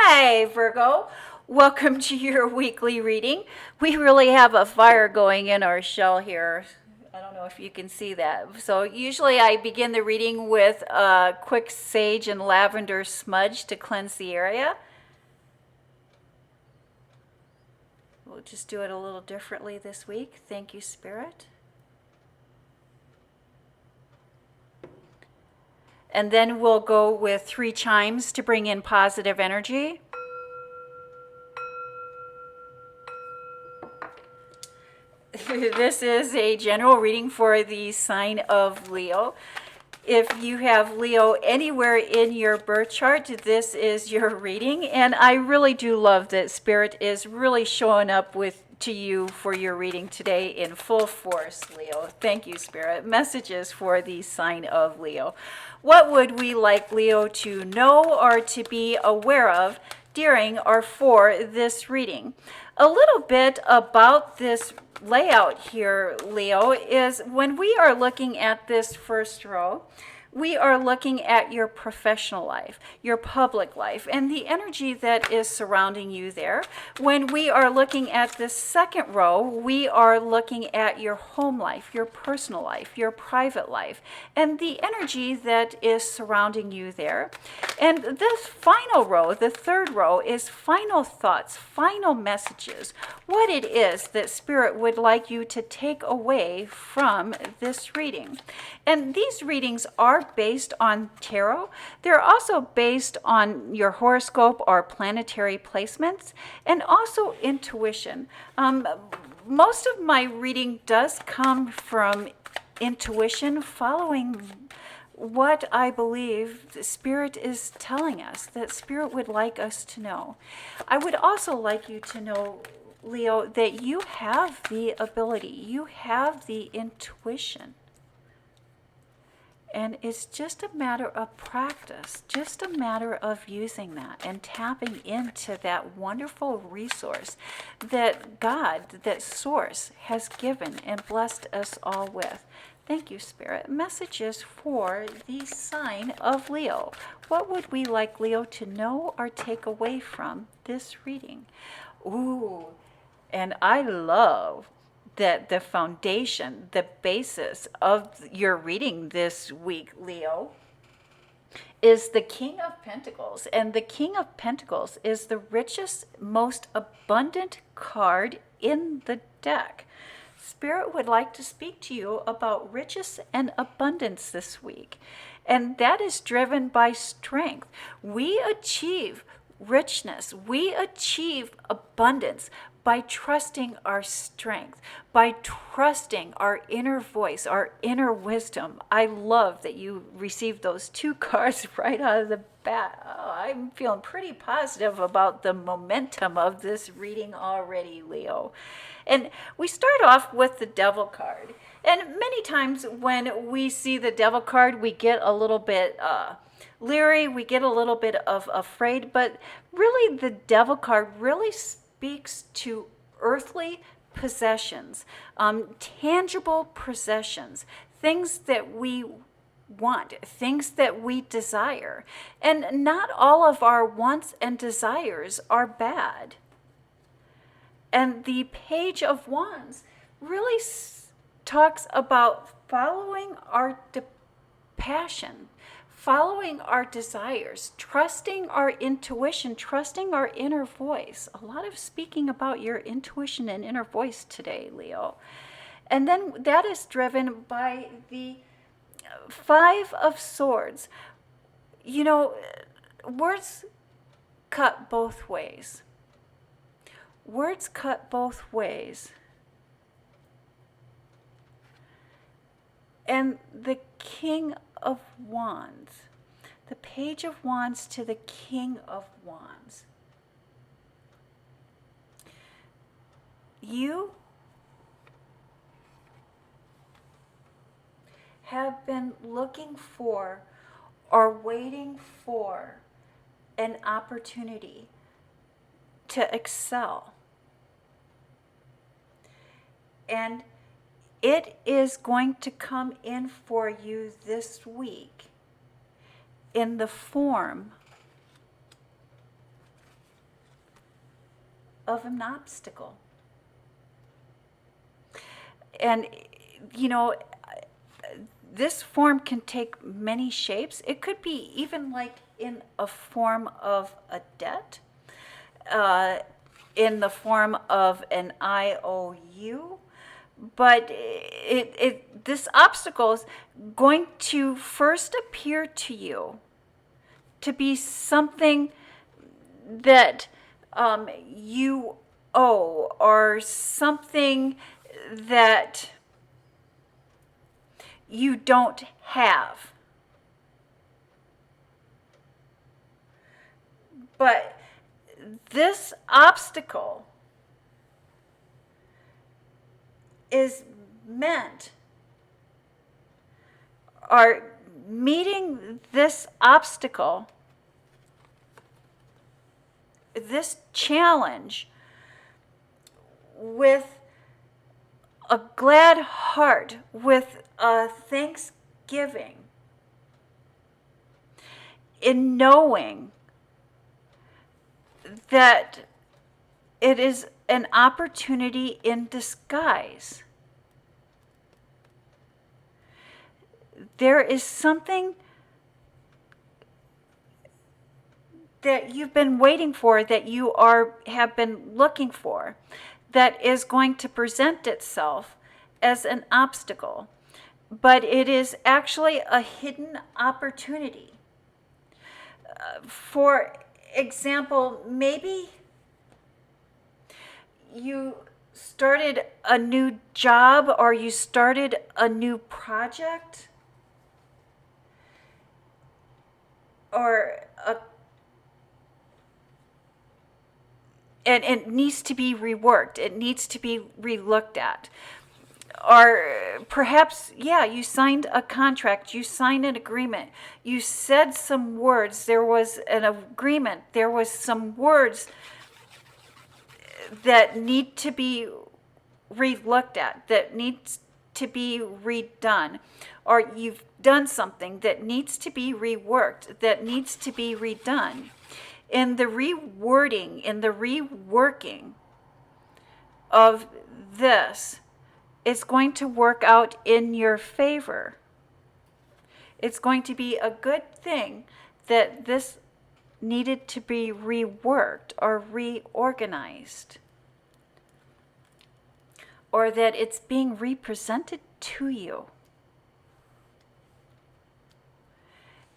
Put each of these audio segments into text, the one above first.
Hi, Virgo. Welcome to your weekly reading. We really have a fire going in our shell here. I don't know if you can see that. So usually I begin the reading with a quick sage and lavender smudge to cleanse the area. We'll just do it a little differently this week. Thank you, Spirit. And then we'll go with 3 chimes to bring in positive energy. This is a general reading for the sign of Leo. If you have Leo anywhere in your birth chart, this is your reading. And I really do love that Spirit is really showing up to you for your reading today in full force, Leo. Thank you, Spirit. Messages for the sign of Leo. What would we like Leo to know or to be aware of during or for this reading? A little bit about this layout here, Leo, is when we are looking at this first row, we are looking at your professional life, your public life, and the energy that is surrounding you there. When we are looking at this second row, we are looking at your home life, your personal life, your private life, and the energy that is surrounding you there. And this final row, the third row, is final thoughts, final messages, what it is that Spirit would like you to take away from this reading. And these readings are based on tarot. They're also based on your horoscope or planetary placements, and also intuition. Most of my reading does come from intuition, following what I believe the Spirit is telling us, that Spirit would like us to know. I would also like you to know, Leo, that you have the ability, you have the intuition. And it's just a matter of practice, just a matter of using that and tapping into that wonderful resource that God, that Source, has given and blessed us all with. Thank you, Spirit. Messages for the sign of Leo. What would we like Leo to know or take away from this reading? Ooh, and I love that the foundation, the basis of your reading this week, Leo, is the King of Pentacles. And the King of Pentacles is the richest, most abundant card in the deck. Spirit would like to speak to you about riches and abundance this week. And that is driven by strength. We achieve richness, we achieve abundance by trusting our strength, by trusting our inner voice, our inner wisdom. I love that you received those 2 cards right out of the bat. Oh, I'm feeling pretty positive about the momentum of this reading already, Leo. And we start off with the Devil card. And many times when we see the Devil card, we get a little bit leery, we get a little bit of afraid, but really the Devil card really speaks to earthly possessions, tangible possessions, things that we want, things that we desire. And not all of our wants and desires are bad. And the Page of Wands really talks about following our passion, following our desires, trusting our intuition, trusting our inner voice. A lot of speaking about your intuition and inner voice today, Leo. And then that is driven by the 5 of Swords. You know, words cut both ways. Words cut both ways. And the King of Wands, the Page of Wands to the King of Wands. You have been looking for or waiting for an opportunity to excel. And it is going to come in for you this week in the form of an obstacle. And, you know, this form can take many shapes. It could be even like in a form of a debt, in the form of an IOU. But this obstacle is going to first appear to you to be something that you owe, or something that you don't have. But this obstacle is meant, or meeting this obstacle, this challenge, with a glad heart, with a thanksgiving, in knowing that it is an opportunity in disguise. There is something that you've been waiting for, that you have been looking for, that is going to present itself as an obstacle. But it is actually a hidden opportunity. For example, maybe you started a new job, or you started a new project, or and it needs to be reworked. It needs to be relooked at. Or perhaps, you signed a contract, you signed an agreement, you said some words, there was an agreement, there was some words that need to be relooked at, that needs to be redone. Or you've done something that needs to be reworked, that needs to be redone. In the rewording, in the reworking of this, it's going to work out in your favor. It's going to be a good thing that this needed to be reworked or reorganized, or that it's being represented to you.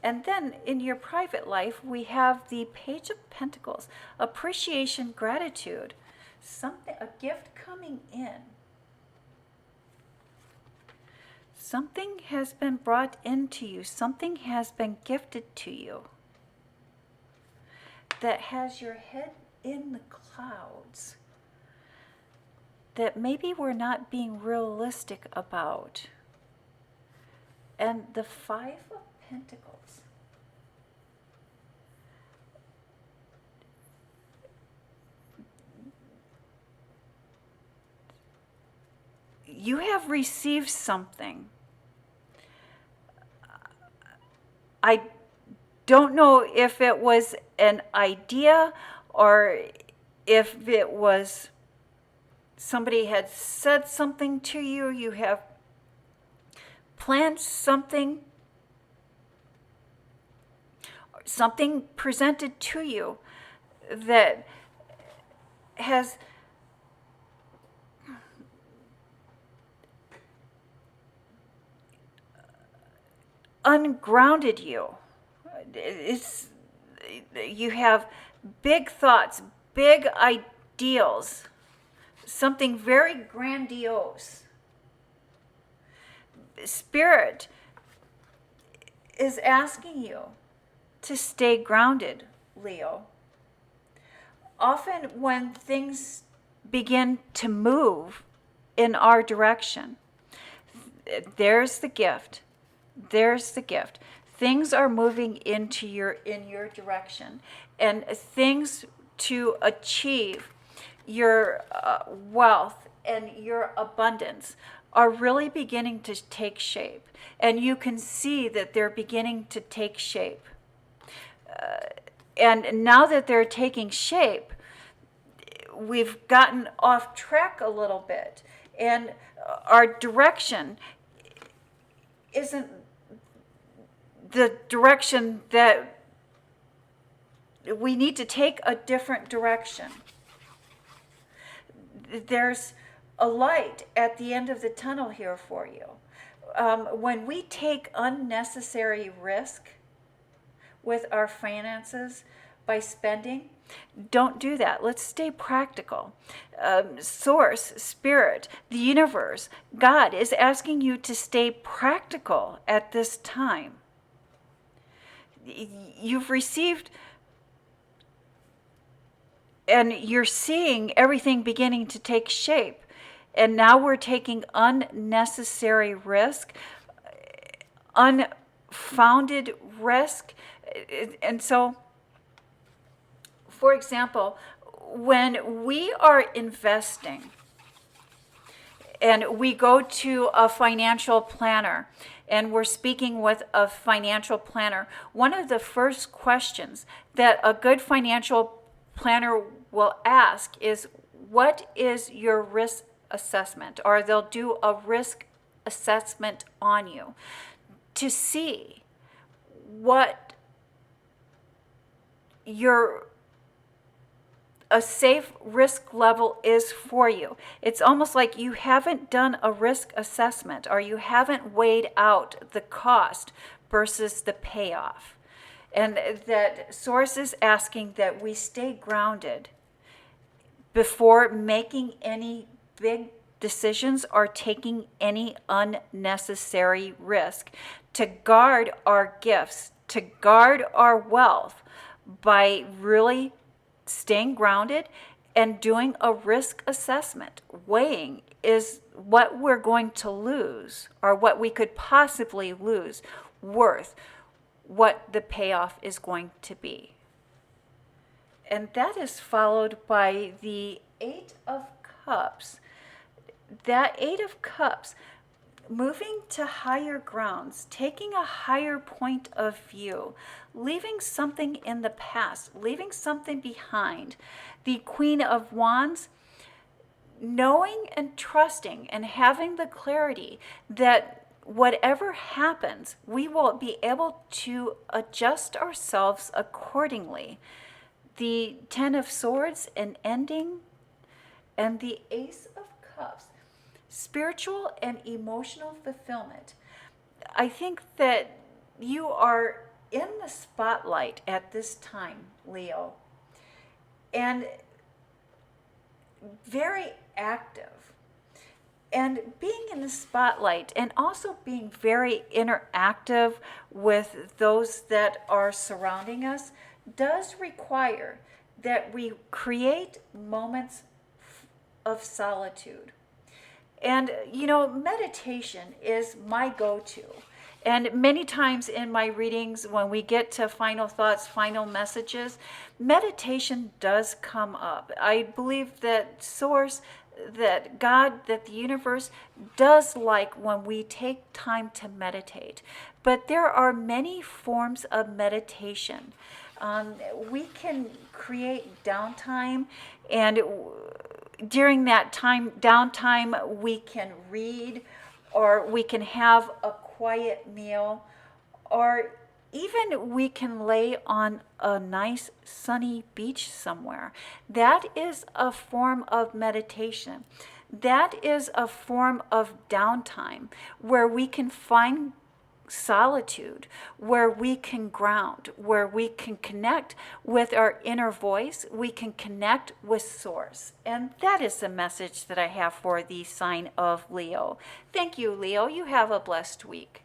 And then in your private life, we have the Page of Pentacles, appreciation, gratitude, a gift coming in. Something has been brought into you, something has been gifted to you that has your head in the clouds, that maybe we're not being realistic about. And the Five of Pentacles. You have received something. I don't know if it was an idea, or if it was somebody had said something to you. You have planned something presented to you that has ungrounded you. You have big thoughts, big ideals, something very grandiose. Spirit is asking you to stay grounded, Leo. Often when things begin to move in our direction, there's the gift. There's the gift. Things are moving in your direction, and things to achieve your wealth and your abundance are really beginning to take shape, and you can see that they're beginning to take shape. And now that they're taking shape, we've gotten off track a little bit, and our direction isn't the direction that we need to take. A different direction. There's a light at the end of the tunnel here for you. When we take unnecessary risk with our finances by spending, don't do that. Let's stay practical. Source, Spirit, the universe, God is asking you to stay practical at this time. You've received, and you're seeing everything beginning to take shape. And now we're taking unnecessary risk, unfounded risk. And so, for example, when we are investing and we go to a financial planner and we're speaking with a financial planner, one of the first questions that a good financial planner will ask is, what is your risk assessment? Or they'll do a risk assessment on you to see what a safe risk level is for you. It's almost like you haven't done a risk assessment, or you haven't weighed out the cost versus the payoff. And that Source is asking that we stay grounded before making any big decisions or taking any unnecessary risk, to guard our gifts, to guard our wealth by really staying grounded and doing a risk assessment. Weighing is what we're going to lose, or what we could possibly lose, worth what the payoff is going to be. And that is followed by the Eight of Cups. That Eight of Cups, moving to higher grounds, taking a higher point of view, leaving something in the past, leaving something behind. The Queen of Wands, knowing and trusting and having the clarity that whatever happens, we will be able to adjust ourselves accordingly. The Ten of Swords, an ending, and the Ace of Cups, spiritual and emotional fulfillment. I think that you are in the spotlight at this time, Leo, and very active. And being in the spotlight and also being very interactive with those that are surrounding us does require that we create moments of solitude. And, meditation is my go-to. And many times in my readings, when we get to final thoughts, final messages, meditation does come up. I believe that Source, that God, that the universe does like when we take time to meditate. But there are many forms of meditation. We can create downtime, and during that downtime, we can read, or we can have a quiet meal, or even we can lay on a nice sunny beach somewhere. That is a form of meditation. That is a form of downtime where we can find solitude, where we can ground, where we can connect with our inner voice, we can connect with Source. And that is the message that I have for the sign of Leo. Thank you, Leo. You have a blessed week.